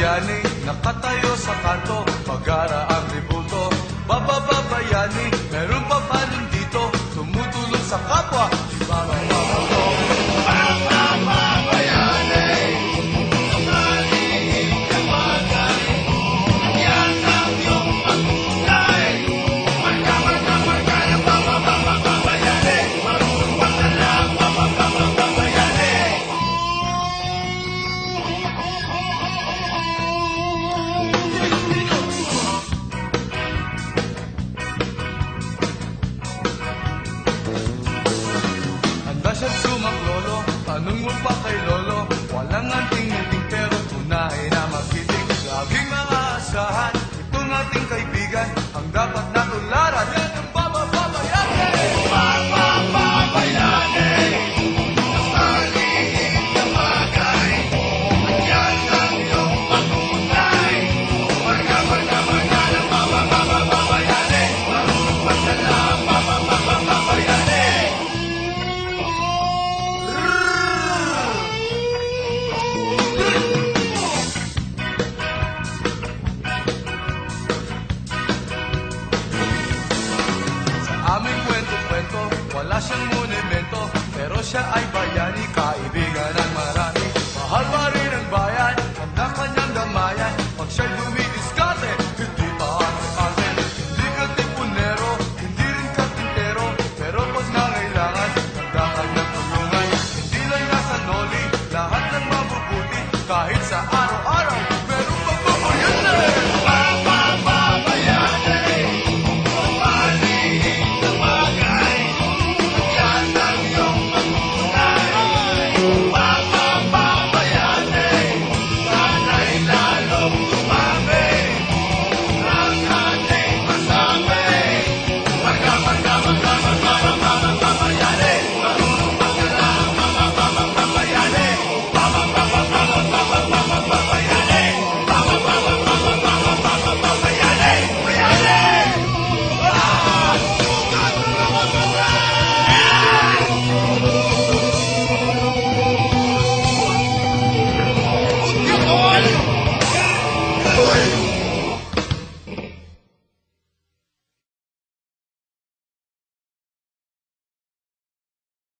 bayani, nakatayo sa kanto, pag-ara ang tributo. Bababa bayani, meron pa ba dito, tumutulong sa kapwa, di ba mga bato? Siyang sumaklolo, tanong mo pa kay lolo, walang anting-anting pero tunahin na